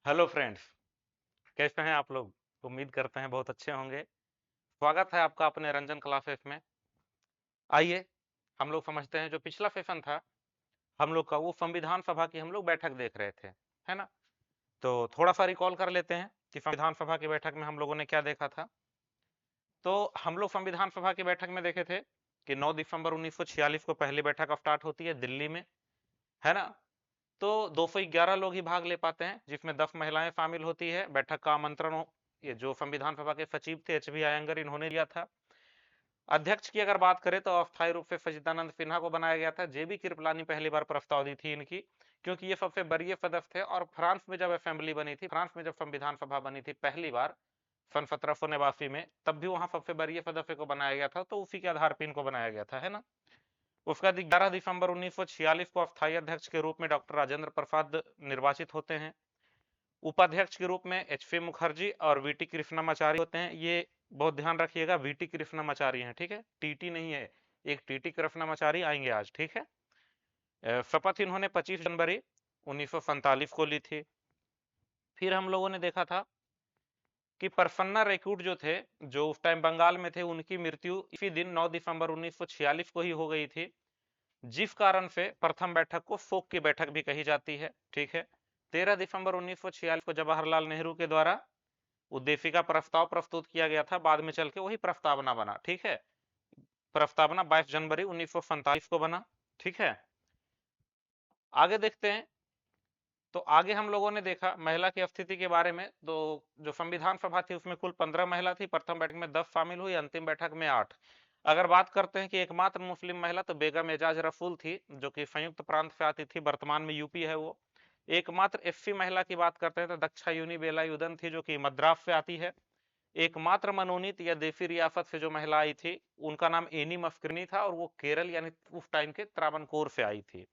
Hello friends, कैसे हैं आप लोग? उम्मीद करते हैं बहुत अच्छे होंगे। स्वागत है आपका अपने रंजन क्लासेस में। आइए हम लोग समझते हैं जो पिछला सेशन था हम लोग का, वो संविधान सभा की हम लोग बैठक देख रहे थे, है ना? तो थोड़ा सा रिकॉल कर लेते हैं कि संविधान सभा की बैठक में हम लोगों ने क्या देखा था। तो हम लोग संविधान सभा की बैठक में देखे थे कि 9 दिसंबर 1946 को पहली बैठक स्टार्ट होती है दिल्ली में, है ना? तो 211 लोग ही भाग ले पाते हैं, जिसमें 10 महिलाएं शामिल होती है। बैठक का आमंत्रण ये जो संविधान सभा के सचिव थे एच बी अयंगर, इन्होंने दिया था। अध्यक्ष की अगर बात करें तो अस्थायी रूप से सच्चिदानंद सिन्हा को बनाया गया था। जेबी कृपलानी पहली बार प्रस्ताव दी थी इनकी, क्योंकि ये सबसे वरीय सदस्य थे। और फ्रांस में जब असेंबली बनी थी, फ्रांस में जब संविधान सभा बनी थी पहली बार सन 1789 में, तब भी वहां सबसे वरीय सदस्य को बनाया गया था, तो उसी के आधार पर इनको बनाया गया था, है ना? उसका 11 दिसंबर 1946 को अस्थायी अध्यक्ष के रूप में डॉक्टर राजेंद्र प्रसाद निर्वाचित होते हैं। उपाध्यक्ष के रूप में एच पी मुखर्जी और वीटी कृष्णमाचारी होते हैं। ये बहुत ध्यान रखिएगा, वीटी कृष्णमाचारी हैं, ठीक है, टीटी नहीं है। एक टीटी कृष्णमाचारी आएंगे आज, ठीक है। शपथ इन्होंने 25 जनवरी 1947 को ली थी। फिर हम लोगों ने देखा था कि प्रसन्ना रेकूट जो थे, जो उस टाइम बंगाल में थे, उनकी मृत्यु इसी दिन 9 दिसंबर 1946 को ही हो गई थी, जिस कारण से प्रथम बैठक को शोक की बैठक भी कही जाती है, ठीक है। 13 दिसंबर 1946 को जवाहरलाल नेहरू के द्वारा उद्देशिका प्रस्ताव प्रस्तुत किया गया था, बाद में चल के वही प्रस्तावना बना, ठीक है। प्रस्तावना 22 जनवरी 1947 को बना, ठीक है। आगे देखते हैं। तो आगे हम लोगों ने देखा महिला की स्थिति के बारे में। तो जो संविधान सभा थी उसमें कुल 15 महिला थी। प्रथम बैठक में 10 शामिल हुई, अंतिम बैठक में 8। अगर बात करते हैं कि एकमात्र मुस्लिम महिला, तो बेगम एजाज रसूल थी, जो कि संयुक्त प्रांत से आती थी, वर्तमान में यूपी है वो। एकमात्र एससी महिला की बात करते हैं तो दक्षायुनी बेलायुधन थी, जो कि मद्रास से आती है। एकमात्र मनोनीत या देसी रियासत से जो महिला आई थी, उनका नाम एनी मस्करनी था, और वो केरल यानी उस टाइम के त्रावणकोर से आई थी,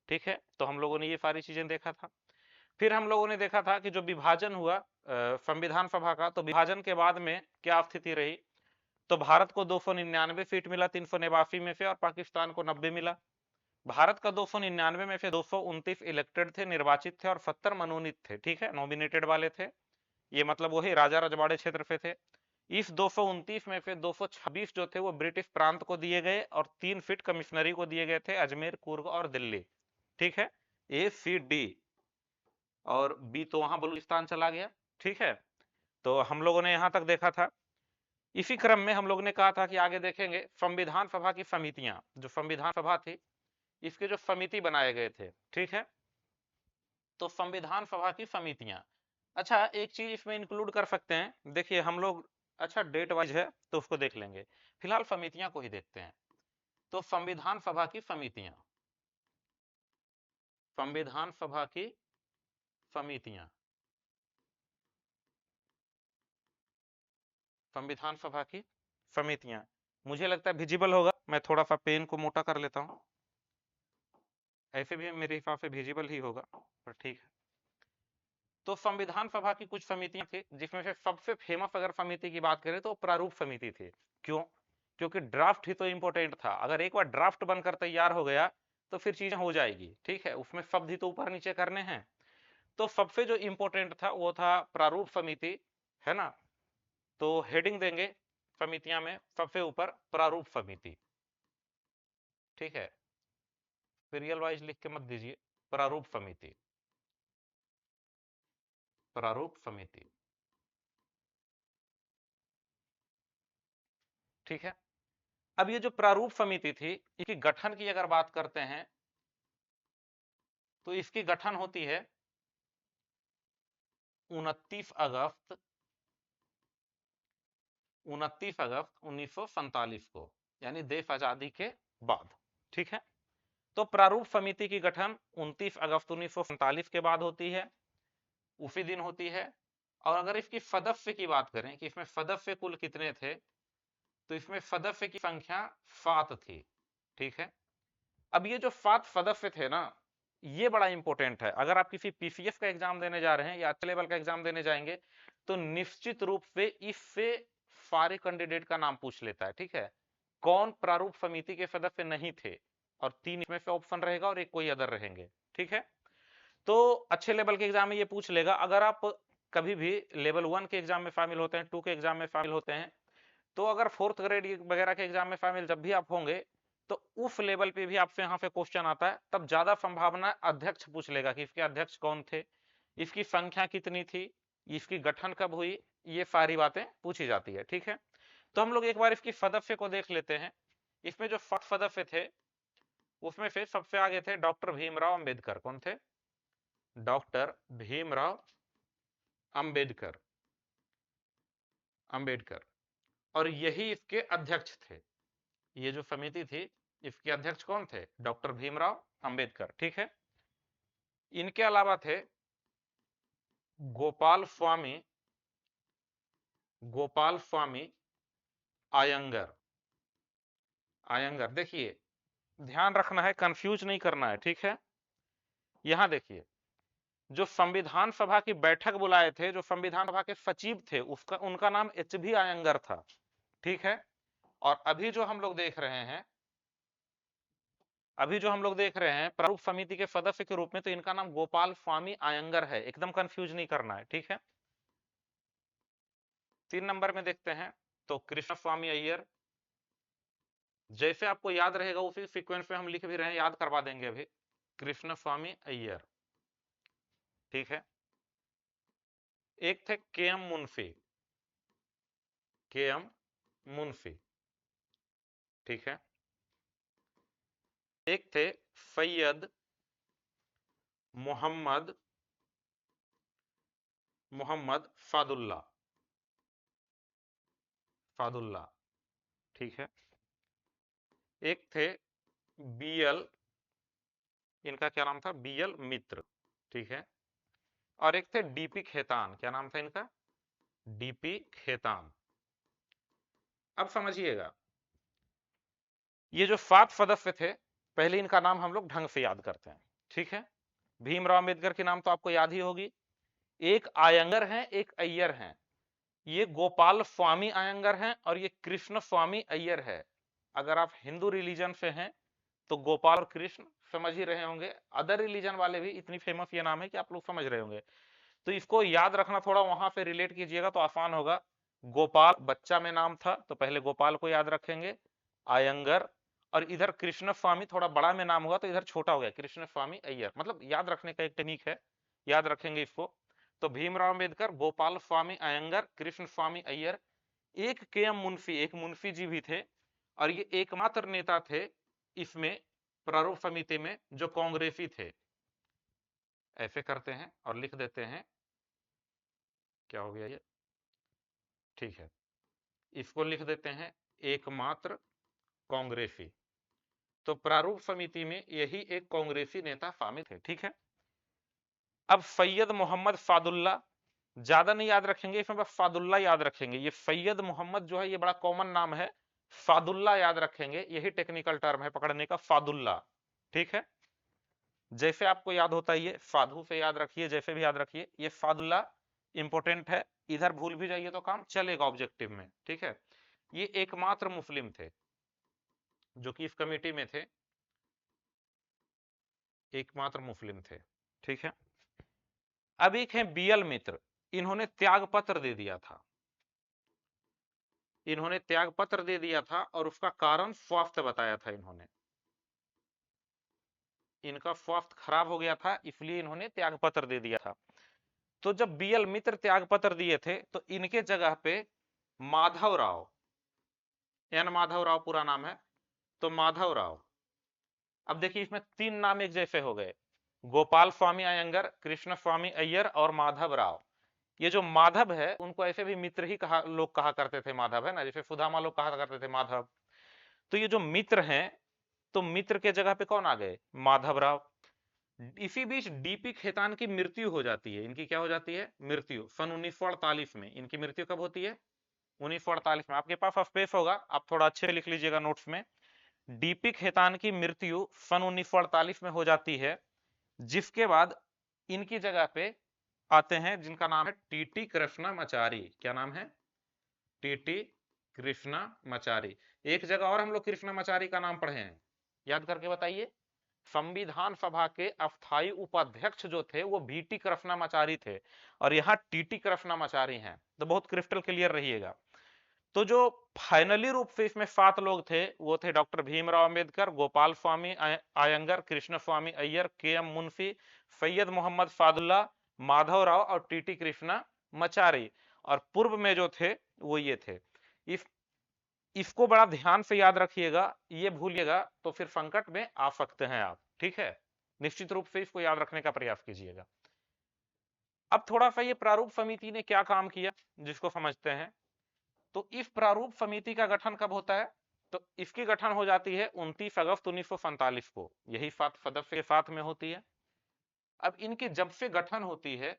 ठीक है। तो हम लोगों ने ये सारी चीजें देखा था। फिर हम लोगों ने देखा था कि जो विभाजन हुआ संविधान सभा का, तो विभाजन के बाद में क्या स्थिति रही। तो भारत को 299 सीट मिला 389 में से, और पाकिस्तान को 90 मिला। भारत का 299 में से 229 इलेक्टेड थे, निर्वाचित थे, और 70 मनोनीत थे, ठीक है, नॉमिनेटेड वाले थे। ये मतलब वही राजा रजवाड़े क्षेत्र से थे। इस 229 में से 226 जो थे वो ब्रिटिश प्रांत को दिए गए, और 3 सीट कमिश्नरी को दिए गए थे, अजमेर, कुर्ग और दिल्ली, ठीक है। ए सी डी, और बी तो वहां बलूचिस्तान चला गया, ठीक है। तो हम लोगों ने यहां तक देखा था। इसी क्रम में हम लोगों ने कहा था कि आगे देखेंगे संविधान सभा की समितियां। जो संविधान सभा थी, इसके जो समिति बनाए गए थे, ठीक है। तो संविधान सभा की समितियां, अच्छा एक चीज इसमें इंक्लूड कर सकते हैं, देखिए हम लोग, अच्छा डेट वाइज है तो उसको देख लेंगे, फिलहाल समितियां को ही देखते हैं। तो संविधान सभा की समितियां, संविधान सभा की समितियां, संविधान सभा की समितियां, मुझे लगता है विजिबल होगा। मैं थोड़ा सा पेन को मोटा कर लेता हूं, ऐसे भी मेरे हिसाब से विजिबल ही होगा, पर ठीक है। तो संविधान सभा की कुछ समितियां थी, जिसमें से सबसे फेमस अगर समिति की बात करें तो प्रारूप समिति थी। क्यों? क्योंकि ड्राफ्ट ही तो इंपॉर्टेंट था। अगर एक बार ड्राफ्ट बनकर तैयार हो गया तो फिर चीजें हो जाएगी, ठीक है। उसमें शब्द ही तो ऊपर नीचे करने हैं। तो सबसे जो इंपॉर्टेंट था वो था प्रारूप समिति, है ना। तो हेडिंग देंगे समितियां में सबसे ऊपर प्रारूप समिति, ठीक है। सीरियल वाइज लिख के मत दीजिए, प्रारूप समिति, प्रारूप समिति, ठीक है। अब ये जो प्रारूप समिति थी, इसकी गठन की अगर बात करते हैं तो इसकी गठन होती है 29 अगस्त 1947 को, यानी देश आजादी के बाद, ठीक है। तो प्रारूप समिति की गठन 29 अगस्त 1947 के बाद होती है, उसी दिन होती है। और अगर इसकी सदस्य की बात करें कि इसमें सदस्य कुल कितने थे, तो इसमें सदस्य की संख्या 7 थी, ठीक है। अब ये जो 7 सदस्य थे ना, ये बड़ा इंपॉर्टेंट है। अगर आप किसी पीसीएस का एग्जाम देने जा रहे हैं या अच्छे लेवल का एग्जाम देने जाएंगे, तो निश्चित रूप से इससे सारे कैंडिडेट का नाम पूछ लेता है, ठीक है। कौन प्रारूप समिति के सदस्य नहीं थे, और 3 इसमें से ऑप्शन रहेगा और एक कोई अदर रहेंगे, ठीक है। तो अच्छे लेवल के एग्जाम में ये पूछ लेगा। अगर आप कभी भी लेवल 1 के एग्जाम में शामिल होते हैं, 2 के एग्जाम में शामिल होते हैं, तो अगर 4th ग्रेड वगैरह के एग्जाम में शामिल जब भी आप होंगे, तो उस लेवल पे भी आपसे यहाँ पे क्वेश्चन आता है, तब ज्यादा संभावना अध्यक्ष पूछ लेगा कि इसके अध्यक्ष कौन थे, इसकी संख्या कितनी थी, इसकी गठन कब हुई, ये सारी बातें पूछी जाती है। ठीक है, तो हम लोग एक बार इसकी सदस्य को देख लेते हैं। इसमें जो सदस्य थे उसमें से सबसे आगे थे डॉक्टर भीमराव अंबेडकर। कौन थे? डॉक्टर भीमराव अंबेडकर। अंबेडकर, और यही इसके अध्यक्ष थे। ये जो समिति थी इसके अध्यक्ष कौन थे? डॉक्टर भीमराव अंबेडकर। ठीक है, इनके अलावा थे गोपाल स्वामी, गोपाल स्वामी आयंगर। आयंगर, देखिए ध्यान रखना है, कंफ्यूज नहीं करना है। ठीक है, यहां देखिए जो संविधान सभा की बैठक बुलाए थे, जो संविधान सभा के सचिव थे, उसका उनका नाम एच.बी. आयंगर था। ठीक है, और अभी जो हम लोग देख रहे हैं, प्रारूप समिति के सदस्य के रूप में, तो इनका नाम गोपाल स्वामी आयंगर है। एकदम कंफ्यूज नहीं करना है। ठीक है, 3 नंबर में देखते हैं तो कृष्ण स्वामी अय्यर। जैसे आपको याद रहेगा उसी सीक्वेंस में हम लिख भी रहे हैं, याद करवा देंगे अभी। कृष्ण स्वामी अय्यर। ठीक है, एक थे के.एम. मुंशी, के.एम. मुंशी। ठीक है, एक थे सैयद मोहम्मद फादुल्ला। फादुल्ला। ठीक है, एक थे बीएल, इनका क्या नाम था? बीएल मित्र। ठीक है, और एक थे डीपी खेतान। क्या नाम था इनका? डीपी खेतान। अब समझिएगा, ये जो 7 सदस्य थे, पहले इनका नाम हम लोग ढंग से याद करते हैं। ठीक है, भीमराव अंबेडकर के नाम तो आपको याद ही होगी। एक आयंगर हैं, एक अय्यर हैं। ये गोपाल स्वामी आयंगर हैं और ये कृष्ण स्वामी अय्यर है। अगर आप हिंदू रिलीजन से हैं तो गोपाल और कृष्ण समझ ही रहे होंगे। अदर रिलीजन वाले भी इतनी फेमस ये नाम है कि आप लोग समझ रहे होंगे। तो इसको याद रखना, थोड़ा वहां पे रिलेट कीजिएगा तो आसान होगा। गोपाल बच्चा में नाम था तो पहले गोपाल को याद रखेंगे, आयंगर, और इधर कृष्ण स्वामी थोड़ा बड़ा में नाम हुआ तो इधर छोटा हो गया, कृष्ण स्वामी अय्यर। मतलब याद रखने का एक टेक्निक है, याद रखेंगे इसको। तो भीमराव अंबेडकर, गोपाल स्वामी अयंगर, कृष्ण स्वामी अय्यर। एक के.एम. मुंशी, एक मुंशी जी भी थे, और ये एकमात्र नेता थे इसमें प्रारूप समिति में जो कांग्रेसी थे। ऐसे करते हैं और लिख देते हैं, क्या हो गया ये? ठीक है, इसको लिख देते हैं एकमात्र कांग्रेसी। तो प्रारूप समिति में यही एक कांग्रेसी नेता शामिल थे। ठीक है, अब सैयद मोहम्मद फादुल्ला, ज्यादा नहीं याद रखेंगे इसमें, बस फादुल्ला याद रखेंगे। ये सैयद मोहम्मद जो है ये बड़ा कॉमन नाम है, फादुल्ला याद रखेंगे, यही टेक्निकल टर्म है पकड़ने का, फादुल्ला। ठीक है, जैसे आपको याद होता है ये साधु से याद रखिए, जैसे भी याद रखिए, ये फादुल्ला इंपॉर्टेंट है। इधर भूल भी जाइए तो काम चलेगा ऑब्जेक्टिव में। ठीक है, ये एकमात्र मुस्लिम थे जो कि इस कमेटी में थे, एकमात्र मुस्लिम थे। ठीक है, अब एक है बीएल मित्र, इन्होंने त्याग पत्र दे दिया था। इन्होंने त्याग पत्र दे दिया था और उसका कारण स्वास्थ्य बताया था इन्होंने। इनका स्वास्थ्य खराब हो गया था इसलिए इन्होंने त्याग पत्र दे दिया था। तो जब बीएल मित्र त्याग पत्र दिए थे तो इनके जगह पे माधव राव, एन माधव राव पूरा नाम है, तो माधव राव। अब देखिए इसमें 3 नाम एक जैसे हो गए, गोपाल स्वामी अयंगर, कृष्ण स्वामी अय्यर और माधव राव। ये जो माधव है उनको ऐसे भी मित्र ही कहा, लोग कहा करते थे, माधव है ना, जैसे सुदामा लोग कहा करते थे माधव। तो ये जो मित्र हैं, तो मित्र के जगह पे कौन आ गए? माधव राव। इसी बीच डीपी खेतान की मृत्यु हो जाती है। इनकी क्या हो जाती है? मृत्यु, सन 1948 में। इनकी मृत्यु कब होती है? 1948 में। आपके पास स्पेस होगा, आप थोड़ा अच्छे लिख लीजिएगा नोट्स में। डीपी खेतान की मृत्यु सन 1948 में हो जाती है, जिसके बाद इनकी जगह पे आते हैं जिनका नाम है टीटी कृष्णामाचारी। क्या नाम है? टीटी कृष्णामाचारी। एक जगह और हम लोग कृष्णामाचारी का नाम पढ़े हैं, याद करके बताइए। संविधान सभा के अस्थायी उपाध्यक्ष जो थे वो बीटी कृष्णामाचारी थे, और यहाँ टीटी कृष्णामाचारी हैं, तो बहुत क्रिस्टल क्लियर रहिएगा। तो जो फाइनली रूप से इसमें 7 लोग थे वो थे डॉक्टर भीमराव अंबेडकर, गोपाल स्वामी अयंगर, कृष्ण स्वामी अय्यर, के एम मुंशी, सैयद मोहम्मद फादुल्ला, माधव राव और टीटी कृष्णा मचारी। और पूर्व में जो थे वो ये थे। इस इसको बड़ा ध्यान से याद रखिएगा, ये भूलिएगा तो फिर संकट में आ सकते हैं आप। ठीक है, निश्चित रूप से इसको याद रखने का प्रयास कीजिएगा। अब थोड़ा सा ये प्रारूप समिति ने क्या काम किया जिसको समझते हैं। तो इस प्रारूप समिति का गठन कब होता है, तो इसकी गठन हो जाती है 29 अगस्त 1947 को, यही 7 सदस्य के साथ में होती है। अब इनकी जब से गठन होती है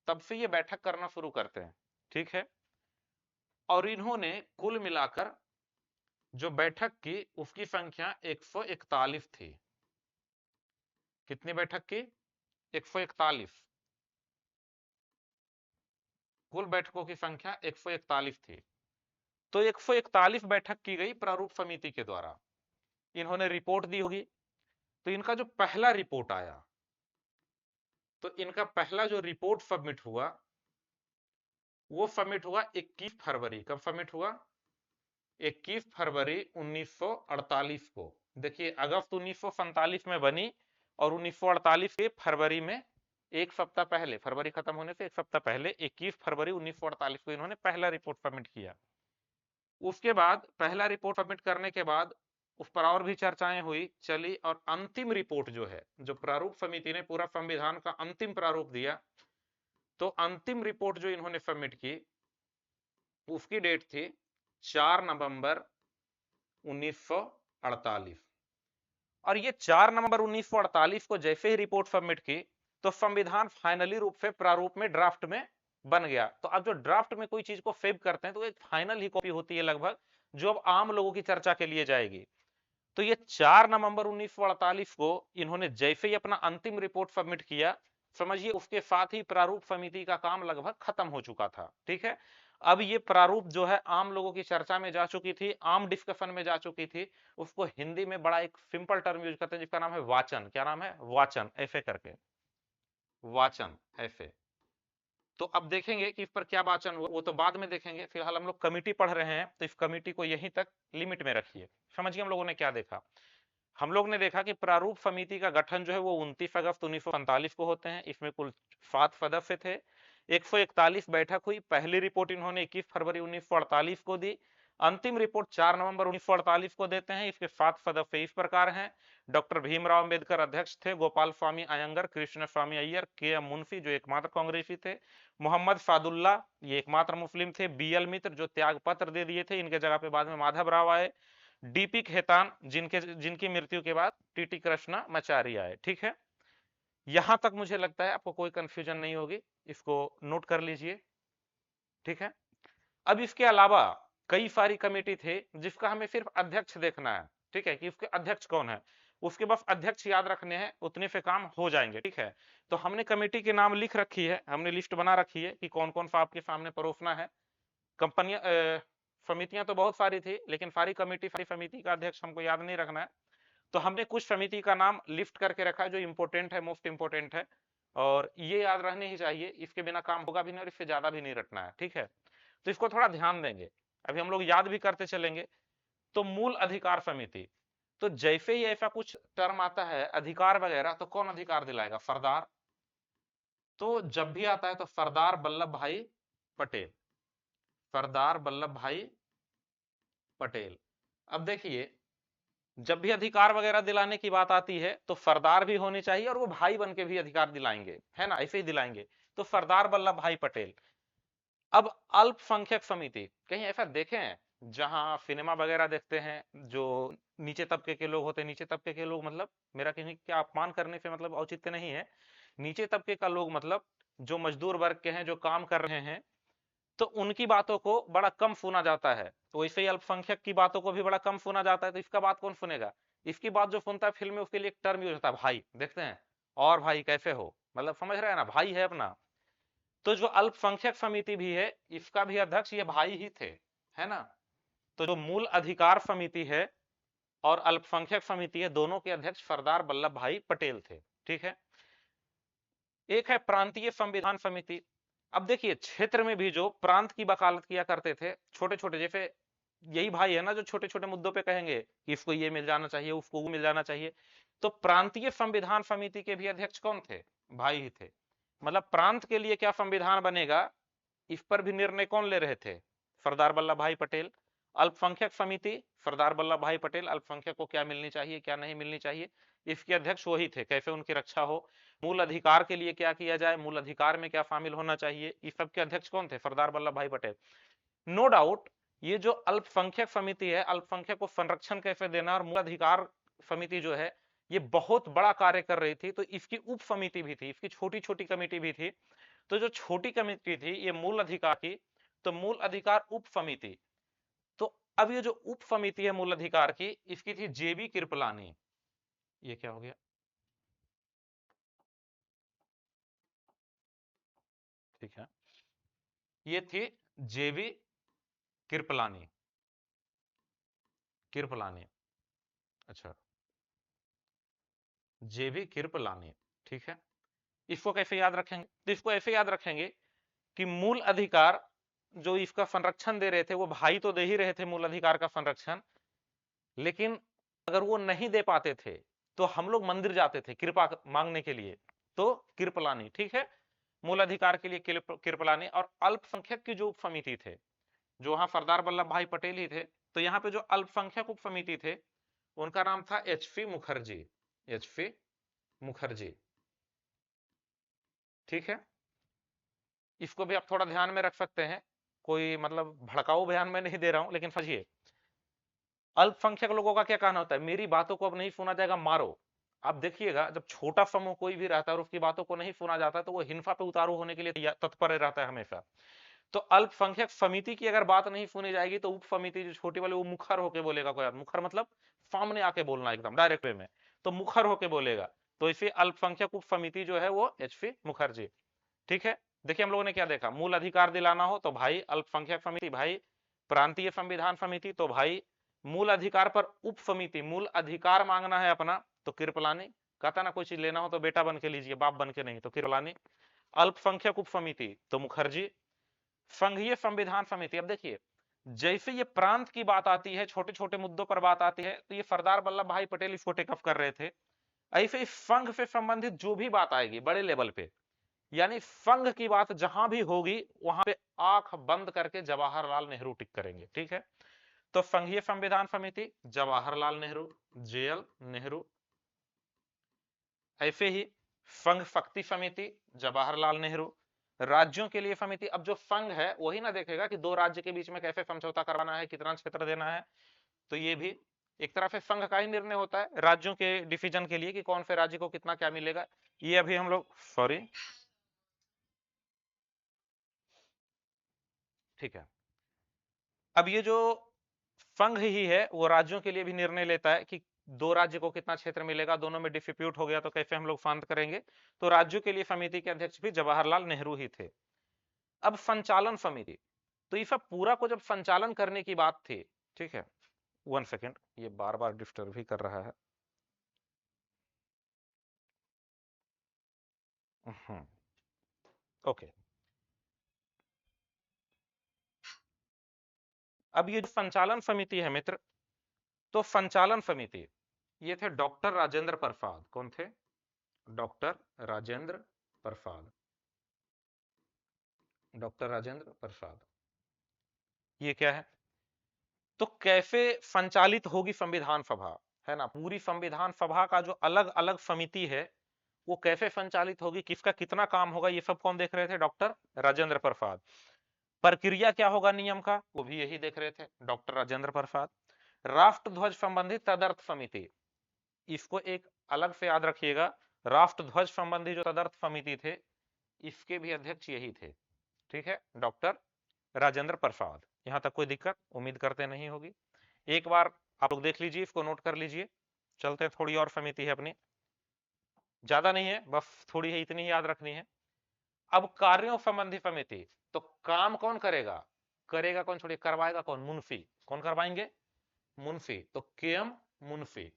तब से ये बैठक करना शुरू करते हैं। ठीक है, और इन्होंने कुल मिलाकर जो बैठक की उसकी संख्या 141 थी। कितनी बैठक की? 141। कुल बैठकों की संख्या 141 थी। तो 141 बैठक की गई प्रारूप समिति के द्वारा। इन्होंने रिपोर्ट दी होगी। तो इनका जो पहला रिपोर्ट आया, तो इनका पहला जो रिपोर्ट सबमिट हुआ वो सबमिट हुआ 21 फरवरी। कब सबमिट हुआ? 21 फरवरी 1948 को। देखिए, अगस्त 1947 में बनी और 1948 के फरवरी में, एक सप्ताह पहले, फरवरी खत्म होने से एक सप्ताह पहले 21 फरवरी 1948 को इन्होंने पहला रिपोर्ट सबमिट किया। उसके बाद पहला रिपोर्ट सबमिट करने के बाद उस पर और भी चर्चाएं हुई चली, और अंतिम रिपोर्ट जो है, जो प्रारूप समिति ने पूरा संविधान का अंतिम प्रारूप दिया, तो अंतिम रिपोर्ट जो इन्होंने सबमिट की उसकी डेट थी 4 नवंबर 1948। और ये 4 नवंबर 1948 को जैसे ही रिपोर्ट सबमिट की तो संविधान फाइनली रूप से प्रारूप में ड्राफ्ट में बन गया। तो अब जो ड्राफ्ट में कोई चीज को सेव करते हैं तो एक फाइनल ही कॉपी होती है लगभग, जो अब आम लोगों की चर्चा के लिए जाएगी। तो ये 4 नवंबर 1948 को इन्होंने जैसे ही अपना अंतिम रिपोर्ट सबमिट किया, समझिए उसके साथ ही प्रारूप समिति का काम लगभग खत्म हो चुका था। ठीक है, अब ये प्रारूप जो है आम लोगों की चर्चा में जा चुकी थी, आम डिस्कशन में जा चुकी थी। उसको हिंदी में बड़ा एक सिंपल टर्म यूज करते हैं जिसका नाम है वाचन। क्या नाम है? वाचन, ऐसे करके, वाचन ऐसे। तो अब देखेंगे कि इस पर क्या वाचन हुआ, वो तो बाद में देखेंगे। फिलहाल हम लोग कमिटी पढ़ रहे हैं, तो इस कमिटी को यहीं तक लिमिट में रखिए। समझिए हम लोगों ने क्या देखा। हम लोग ने देखा कि प्रारूप समिति का गठन जो है वो 29 अगस्त 1947 को होते हैं। इसमें कुल 7 सदस्य थे। 141 बैठक हुई। पहली रिपोर्ट इन्होंने 21 फरवरी 1948 को दी। अंतिम रिपोर्ट 4 नवंबर 1948 को देते हैं। इसके 7 सदस्य इस प्रकार हैं। डॉक्टर भीमराव अंबेडकर अध्यक्ष थे, गोपाल स्वामी अयंगर, कृष्ण स्वामी अय्यर, के एम मुंशी जो एकमात्र कांग्रेसी थे, मोहम्मद फादुल्ला ये एकमात्र मुस्लिम थे, बी एल मित्र जो त्याग पत्र दे दिए थे, इनके जगह पे बाद में माधव राव आए, डीपी खेतान जिनकी मृत्यु के बाद टीटी कृष्णा मचारी आए। ठीक है, यहां तक मुझे लगता है आपको कोई कंफ्यूजन नहीं होगी, इसको नोट कर लीजिए। ठीक है, अब इसके अलावा कई सारी कमेटी थे जिसका हमें सिर्फ अध्यक्ष देखना है। ठीक है, कि उसके अध्यक्ष कौन है, उसके बस अध्यक्ष याद रखने हैं, उतने से काम हो जाएंगे। ठीक है, तो हमने कमेटी के नाम लिख रखी है, हमने लिस्ट बना रखी है कि कौन कौन सा आपके सामने परोसना है। कंपनियां, समितियां तो बहुत सारी थी, लेकिन सारी समिति का अध्यक्ष हमको याद नहीं रखना है। तो हमने कुछ समिति का नाम लिस्ट करके रखा है जो इंपोर्टेंट है, मोस्ट इंपोर्टेंट है, और ये याद रहने ही चाहिए। इसके बिना काम होगा भी नहीं और इससे ज्यादा भी नहीं रटना है। ठीक है, तो इसको थोड़ा ध्यान देंगे, अभी हम लोग याद भी करते चलेंगे। तो मूल अधिकार समिति, तो जैसे ही ऐसा कुछ टर्म आता है अधिकार वगैरह, तो कौन अधिकार दिलाएगा? सरदार। तो जब भी आता है तो सरदार वल्लभ भाई पटेल, सरदार वल्लभ भाई पटेल। अब देखिए, जब भी अधिकार वगैरह दिलाने की बात आती है तो सरदार भी होनी चाहिए और वो भाई बन के भी अधिकार दिलाएंगे, है ना, ऐसे ही दिलाएंगे। तो सरदार वल्लभ भाई पटेल। अब अल्पसंख्यक समिति, कहीं ऐसा देखे हैं जहां सिनेमा वगैरह देखते हैं, जो नीचे तबके के लोग होते हैं, नीचे तबके के लोग मतलब, मेरा किसी क्या अपमान करने से मतलब औचित्य नहीं है, नीचे तबके का लोग मतलब जो मजदूर वर्ग के हैं, जो काम कर रहे हैं, तो उनकी बातों को बड़ा कम सुना जाता है। तो वैसे ही अल्पसंख्यक की बातों को भी बड़ा कम सुना जाता है। तो इसका बात कौन सुनेगा? इसकी बात जो सुनता है फिल्म में, उसके लिए एक टर्म यूज होता है, भाई। देखते हैं, और भाई कैसे हो, मतलब समझ रहे हैं ना, भाई है अपना। तो जो अल्पसंख्यक समिति भी है, इसका भी अध्यक्ष ये भाई ही थे, है ना। तो जो मूल अधिकार समिति है और अल्पसंख्यक समिति है, दोनों के अध्यक्ष सरदार वल्लभ भाई पटेल थे। ठीक है। एक है प्रांतीय संविधान समिति। अब देखिए क्षेत्र में भी जो प्रांत की वकालत किया करते थे, छोटे छोटे, जैसे यही भाई है ना जो छोटे छोटे मुद्दों पे कहेंगे कि इसको ये मिल जाना चाहिए, उसको वो मिल जाना चाहिए। तो प्रांतीय संविधान समिति के भी अध्यक्ष कौन थे? भाई ही थे। मतलब प्रांत के लिए क्या संविधान बनेगा, इस पर भी निर्णय कौन ले रहे थे? सरदार वल्लभ भाई पटेल। अल्पसंख्यक समिति, सरदार वल्लभ भाई पटेल, अल्पसंख्यक को क्या मिलनी चाहिए क्या नहीं मिलनी चाहिए, इसके अध्यक्ष वही थे, कैसे उनकी रक्षा हो। मूल अधिकार के लिए क्या किया जाए, मूल अधिकार में क्या शामिल होना चाहिए, इस सब के अध्यक्ष कौन थे? सरदार वल्लभ भाई पटेल। नो डाउट ये जो अल्पसंख्यक समिति है, अल्पसंख्यक को संरक्षण कैसे देना, और मूल अधिकार समिति जो है ये बहुत बड़ा कार्य कर रही थी, तो इसकी उप समिति भी थी, इसकी छोटी छोटी कमेटी भी थी। तो जो छोटी कमेटी थी ये मूल अधिकार की, तो मूल अधिकार उप समिति। तो अब ये जो उप समिति है मूल अधिकार की, इसकी थी जेबी कृपलानी। ये क्या हो गया? ठीक है, ये थी जेबी कृपलानी। कृपलानी, अच्छा, जेबी कृपलानी। ठीक है। इसको कैसे याद रखेंगे? तो इसको ऐसे याद रखेंगे कि मूल अधिकार जो इसका संरक्षण दे रहे थे, वो भाई तो दे ही रहे थे मूल अधिकार का संरक्षण, लेकिन अगर वो नहीं दे पाते थे तो हम लोग मंदिर जाते थे कृपा मांगने के लिए, तो कृपलानी। ठीक है, मूल अधिकार के लिए कृपलानी। और अल्पसंख्यक की जो उप समिति थे, जो वहां सरदार वल्लभ भाई पटेल ही थे, तो यहाँ पे जो अल्पसंख्यक उप समिति थे उनका नाम था एचपी मुखर्जी। एचपी मुखर्जी। ठीक है, इसको भी आप थोड़ा ध्यान में रख सकते हैं, कोई मतलब भड़काऊ बयान में नहीं दे रहा हूं, लेकिन समझिए अल्पसंख्यक लोगों का क्या कहना होता है, मेरी बातों को अब नहीं सुना जाएगा, मारो। आप देखिएगा जब छोटा समूह कोई भी रहता है और उसकी बातों को नहीं सुना जाता तो वो हिंसा पे उतारू होने के लिए तत्पर रहता है हमेशा। तो अल्पसंख्यक समिति की अगर बात नहीं सुनी जाएगी तो उप समिति जो छोटी वाली, वो मुखर होकर बोलेगा। कोई मुखर मतलब सामने आके बोलना एकदम डायरेक्ट वे में, तो मुखर होके बोलेगा। तो इसे अल्पसंख्यक उप समिति जो है वो एचपी मुखर्जी। ठीक है। देखिए हम लोगों ने क्या देखा, मूल अधिकार दिलाना हो तो भाई अल्पसंख्यक समिति भाई, प्रांतीय संविधान समिति तो भाई, मूल अधिकार पर उप समिति, मूल अधिकार मांगना है अपना तो कृपलानी, कहता ना कोई चीज लेना हो तो बेटा बन के लीजिए, बाप बन के नहीं, तो कृपलानी। अल्पसंख्यक उप समिति तो मुखर्जी। संघीय संविधान समिति, अब देखिए जैसे ये प्रांत की बात आती है, छोटे छोटे मुद्दों पर बात आती है, तो ये सरदार वल्लभ भाई पटेल इसको टेकअप कर रहे थे। ऐसे ही संघ से संबंधित जो भी बात आएगी बड़े लेवल पे, यानी संघ की बात जहां भी होगी वहां पे आंख बंद करके जवाहरलाल नेहरू टिक करेंगे। ठीक है, तो संघीय संविधान समिति जवाहरलाल नेहरू, जेएल नेहरू। ऐसे ही संघ शक्ति समिति जवाहरलाल नेहरू। राज्यों के लिए समिति, अब जो संघ है वही ना देखेगा कि दो राज्य के बीच में कैसे समझौता करवाना है, कितना क्षेत्र देना है। तो ये भी एक तरह से संघ का ही निर्णय होता है राज्यों के डिसीजन के लिए कि कौन से राज्य को कितना क्या मिलेगा। ये अभी हम लोग, सॉरी, ठीक है। अब ये जो संघ ही है वो राज्यों के लिए भी निर्णय लेता है कि दो राज्य को कितना क्षेत्र मिलेगा, दोनों में डिस्प्यूट हो गया तो कैसे हम लोग शांत करेंगे। तो राज्यों के लिए समिति के अध्यक्ष भी जवाहरलाल नेहरू ही थे। अब संचालन समिति, तो ये सब पूरा को जब संचालन करने की बात थी, ठीक है, 1 सेकेंड, ये बार बार डिस्टर्ब ही कर रहा है। ओके, अब ये जो संचालन समिति है मित्र, तो संचालन समिति ये थे डॉक्टर राजेंद्र प्रसाद। कौन थे? डॉक्टर राजेंद्र प्रसाद। डॉक्टर राजेंद्र प्रसाद, ये क्या है? तो कैसे संचालित होगी संविधान सभा, है ना, पूरी संविधान सभा का जो अलग अलग समिति है वो कैसे संचालित होगी, किसका कितना काम होगा, ये सब कौन देख रहे थे? डॉक्टर राजेंद्र प्रसाद। प्रक्रिया क्या होगा नियम का, वो भी यही देख रहे थे, डॉक्टर राजेंद्र प्रसाद। राष्ट्र ध्वज संबंधी तदर्थ समिति, इसको एक अलग से याद रखिएगा, राष्ट्र ध्वज संबंधी जो तदर्थ समिति थे इसके भी अध्यक्ष यही थे। ठीक है, डॉक्टर राजेंद्र प्रसाद। यहां तक कोई दिक्कत उम्मीद करते नहीं होगी। एक बार आप लोग देख लीजिए, इसको नोट कर लीजिए। चलते हैं, थोड़ी और समिति है अपनी, ज्यादा नहीं है, बस थोड़ी है, इतनी ही याद रखनी है। अब कार्यों संबंधी समिति, तो काम कौन करेगा? करेगा कौन, छोड़िए, करवाएगा कौन? मुंशी। कौन करवाएंगे? मुंशी। तो केएम मुंफी।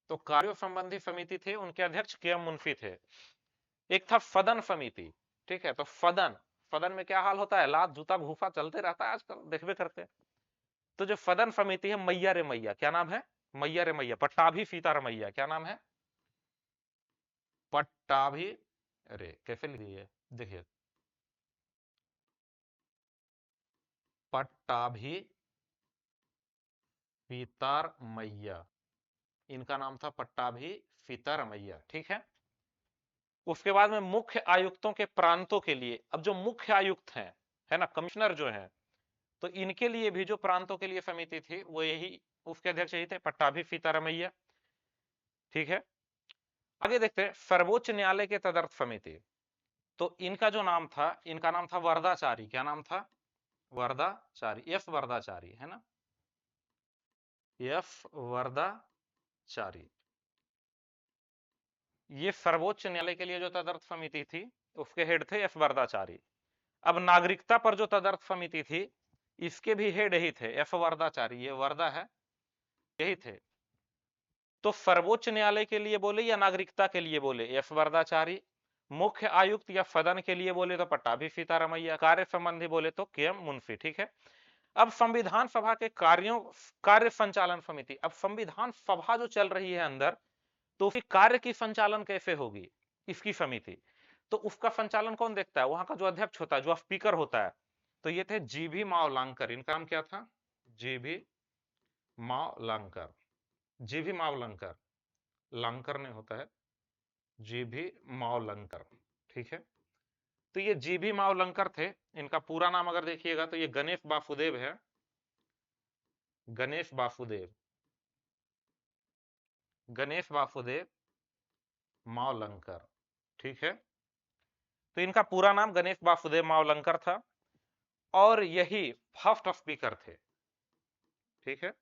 तो कार्यों संबंधी समिति थे, उनके अध्यक्ष के एम मुंफी थे। एक था फदन समिति, ठीक है। तो फदन, फदन में क्या हाल होता है, लात जूता घूफा चलते रहता है आजकल, देखबे करते हैं। तो जो फदन समिति है, मैया रे मैया, क्या नाम है, मैया रे मैया, पट्टाभी सीता रमैया, क्या नाम है, पट्टाभी, अरे कैसे लिख दिए, देखिए, पट्टाभी सीतार मैया, इनका नाम था पट्टाभी सीतार मैया, ठीक है। उसके बाद में मुख्य आयुक्तों के प्रांतों के लिए, अब जो मुख्य आयुक्त हैं, है ना, कमिश्नर जो हैं, तो इनके लिए भी जो प्रांतों के लिए समिति थी वो यही, उसके अध्यक्ष यही थे, पट्टाभी सीतारमैया, ठीक है। आगे देखते हैं सर्वोच्च न्यायालय के तदर्थ समिति। तो इनका जो नाम था, इनका नाम था वरदाचारी, क्या नाम था, वरदाचारी, एफ वरदाचारी, है ना, एफ वरदाचारी। ये सर्वोच्च न्यायालय के लिए जो तदर्थ समिति थी उसके हेड थे एफ वरदाचारी। अब नागरिकता पर जो तदर्थ समिति थी इसके भी हेड ही थे एफ वरदाचारी, ये वर्दा है, यही थे। तो सर्वोच्च न्यायालय के लिए बोले या नागरिकता के लिए बोले एफ वरदाचारी, मुख्य आयुक्त या सदन के लिए बोले तो पट्टाभी सीतारमैया, कार्य संबंधी बोले तो के एम मुंशी, ठीक है। अब संविधान सभा के कार्यों, कार्य संचालन समिति, अब संविधान सभा जो चल रही है अंदर, तो उसकी कार्य की संचालन कैसे होगी, इसकी समिति, तो उसका संचालन कौन देखता है, वहां का जो अध्यक्ष होता है, जो स्पीकर होता है, तो ये थे जीबी मावलंकर, इनका नाम क्या था, जीबी मावलंकर, जीबी मावलंकर, लंकर नहीं होता है, जीबी मावलंकर, ठीक है। तो ये जीबी मावलंकर थे, इनका पूरा नाम अगर देखिएगा तो ये गणेश वासुदेव है, गणेश वासुदेव, गणेश वासुदेव मावलंकर, ठीक है। तो इनका पूरा नाम गणेश वासुदेव मावलंकर था और यही फर्स्ट स्पीकर थे, ठीक है।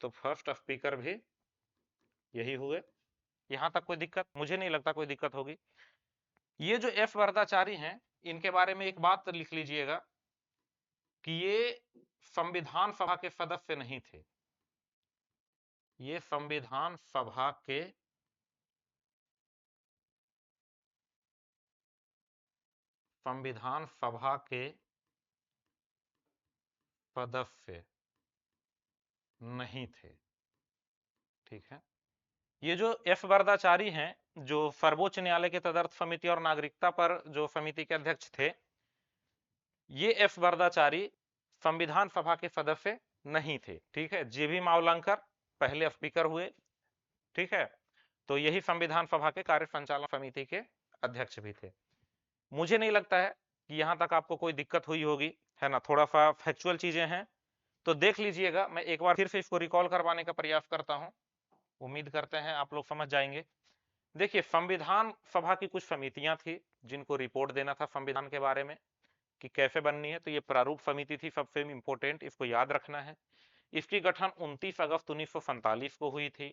तो फर्स्ट स्पीकर भी यही हुए। यहां तक कोई दिक्कत, मुझे नहीं लगता कोई दिक्कत होगी। ये जो एफ वरदाचारी हैं, इनके बारे में एक बात लिख लीजिएगा कि ये संविधान सभा के सदस्य नहीं थे, ये संविधान सभा के सदस्य नहीं थे, ठीक है। ये जो एफ वरदाचारी हैं, जो सर्वोच्च न्यायालय के तदर्थ समिति और नागरिकता पर जो समिति के अध्यक्ष थे, ये एफ वरदाचारी संविधान सभा के सदस्य नहीं थे, ठीक है। जीबी मावलंकर पहले स्पीकर हुए, ठीक है। तो यही संविधान सभा के कार्य संचालन समिति के अध्यक्ष भी थे। मुझे नहीं लगता है कि यहां तक आपको कोई दिक्कत हुई होगी, है ना, थोड़ा सा फैक्चुअल चीजें हैं तो देख लीजिएगा। मैं एक बार फिर से इसको रिकॉल करवाने का प्रयास करता हूं, उम्मीद करते हैं आप लोग समझ जाएंगे। देखिए, संविधान सभा की कुछ समितियां थी जिनको रिपोर्ट देना था संविधान के बारे में कि कैसे बननी है, तो ये प्रारूप समिति थी सबसे इंपॉर्टेंट, इसको याद रखना है। इसकी गठन 29 अगस्त 1947 को हुई थी।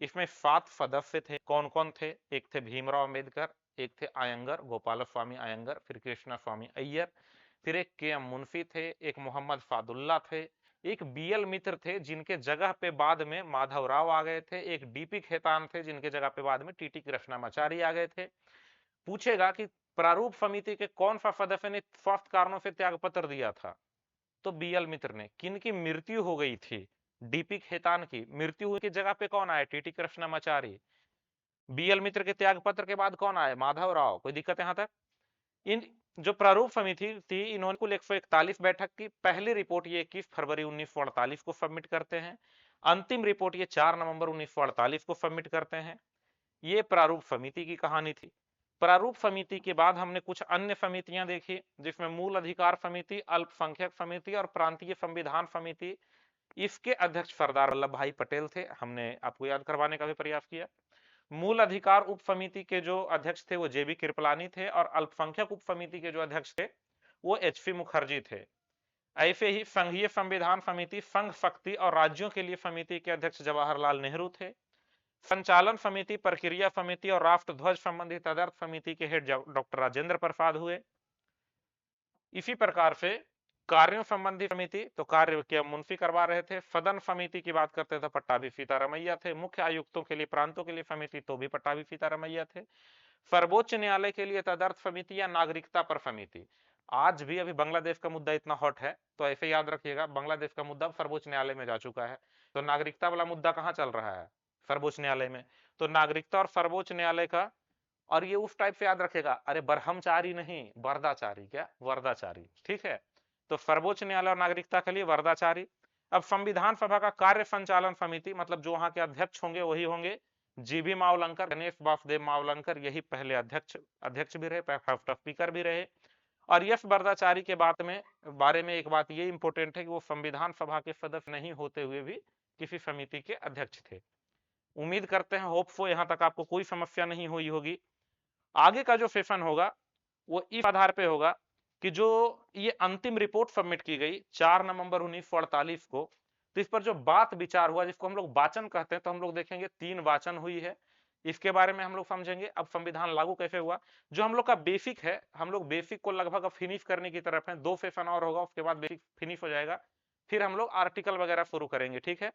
इसमें 7 सदस्य थे, कौन कौन थे, एक थे भीमराव अंबेडकर, एक थे अयंगर, गोपाल स्वामी अयंगर, फिर कृष्णा स्वामी अय्यर, फिर एक के एम मुंशी थे, एक मोहम्मद फादुल्ला थे, एक बीएल मित्र थे जिनके जगह पे बाद में माधवराव आ गए थे, एक डीपी खेतान थे जिनके जगह पे बाद में टीटी कृष्णामाचारी आ गए थे। पूछेगा कि प्रारूप समिति के कौन सा सदस्य ने स्वास्थ्य कारणों से त्याग पत्र दिया था, तो बीएल मित्र ने। किनकी मृत्यु हो गई थी, डीपी खेतान की मृत्यु की जगह पे कौन आए, टीटी कृष्णामाचारी। बीएल मित्र के त्याग पत्र के बाद कौन आए, माधवराव। कोई दिक्कत यहां तक। इन जो प्रारूप समिति थी, इन्होंने कुल 141 बैठक की। पहली रिपोर्ट ये 21 फरवरी 1948 को सबमिट करते हैं, अंतिम रिपोर्ट ये 4 नवंबर 1948 को सबमिट करते हैं। ये प्रारूप समिति की कहानी थी। प्रारूप समिति के बाद हमने कुछ अन्य समितियां देखी, जिसमें मूल अधिकार समिति, अल्पसंख्यक समिति और प्रांतीय संविधान समिति। इसके अध्यक्ष सरदार वल्लभ भाई पटेल थे, हमने आपको याद करवाने का भी प्रयास किया। मूल अधिकार उप समिति के जो अध्यक्ष थे वो जेबी कृपलानी थे और अल्पसंख्यक उप समिति के जो अध्यक्ष थे वो एचपी मुखर्जी थे। ऐसे ही संघीय संविधान समिति, संघ शक्ति और राज्यों के लिए समिति के अध्यक्ष जवाहरलाल नेहरू थे। संचालन समिति, प्रक्रिया समिति और राष्ट्र ध्वज संबंधी तदर्थ समिति के हेड डॉक्टर राजेंद्र प्रसाद हुए। इसी प्रकार से कार्यों संबंधी समिति तो कार्य के मुंशी करवा रहे थे। सदन समिति की बात करते तो पट्टाभी सीतारमैया थे। मुख्य आयुक्तों के लिए, प्रांतों के लिए समिति तो भी पट्टाभी सीतारमैया थे। सर्वोच्च न्यायालय के लिए तदर्थ समिति या नागरिकता पर समिति। आज भी अभी बांग्लादेश का मुद्दा इतना हॉट है तो ऐसे याद रखिएगा, बांग्लादेश का मुद्दा सर्वोच्च न्यायालय में जा चुका है। तो नागरिकता वाला मुद्दा कहाँ चल रहा है? सर्वोच्च न्यायालय में। तो नागरिकता और सर्वोच्च न्यायालय का, और ये उस टाइप से याद रखेगा, अरे ब्रह्मचारी नहीं, वर्दाचारी, क्या वर्दाचारी, ठीक है। तो सर्वोच्च न्यायालय और नागरिकता के लिए वर्दाचारी। अब संविधान सभा का कार्य संचालन समिति, मतलब जो वहां के अध्यक्ष होंगे वही होंगे जीबी मावलंकर, गणेश वासुदेव मावलंकर, यही पहले अध्यक्ष अध्यक्ष भी रहे, स्पीकर भी रहे। और यश वर्दाचारी के बारे में एक बात ये इंपॉर्टेंट है कि वो संविधान सभा के सदस्य नहीं होते हुए भी किसी समिति के अध्यक्ष थे। उम्मीद करते हैं, होप सो, यहाँ तक आपको कोई समस्या नहीं हुई होगी। आगे का जो सेशन होगा वो इस आधार पे होगा कि जो ये अंतिम रिपोर्ट सबमिट की गई 4 नवंबर 1948 को, तो इस पर जो बात विचार हुआ, जिसको हम लोग वाचन कहते हैं, तो हम लोग देखेंगे 3 वाचन हुई है, इसके बारे में हम लोग समझेंगे। अब संविधान लागू कैसे हुआ, जो हम लोग का बेसिक है, हम लोग बेसिक को लगभग फिनिश करने की तरफ है। 2 सेशन और होगा, उसके बाद बेसिक फिनिश हो जाएगा, फिर हम लोग आर्टिकल वगैरह शुरू करेंगे, ठीक है।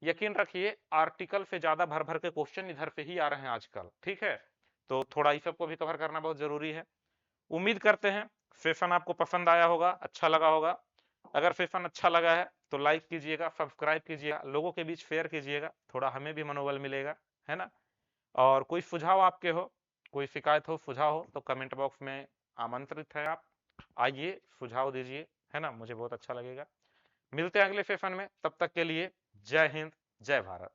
यकीन रखिए, आर्टिकल से ज्यादा भर भर के क्वेश्चन इधर से ही आ रहे हैं आजकल, ठीक है। तो थोड़ा इस सबको भी कवर करना बहुत जरूरी है। उम्मीद करते हैं सेशन आपको पसंद आया होगा, अच्छा लगा होगा। अगर सेशन अच्छा लगा है तो लाइक कीजिएगा, सब्सक्राइब कीजिएगा, लोगों के बीच शेयर कीजिएगा, थोड़ा हमें भी मनोबल मिलेगा, है ना। और कोई सुझाव आपके हो, कोई शिकायत हो, सुझाव हो, तो कमेंट बॉक्स में आमंत्रित है आप, आइए सुझाव दीजिए, है ना, मुझे बहुत अच्छा लगेगा। मिलते हैं अगले सेशन में, तब तक के लिए जय हिंद, जय भारत।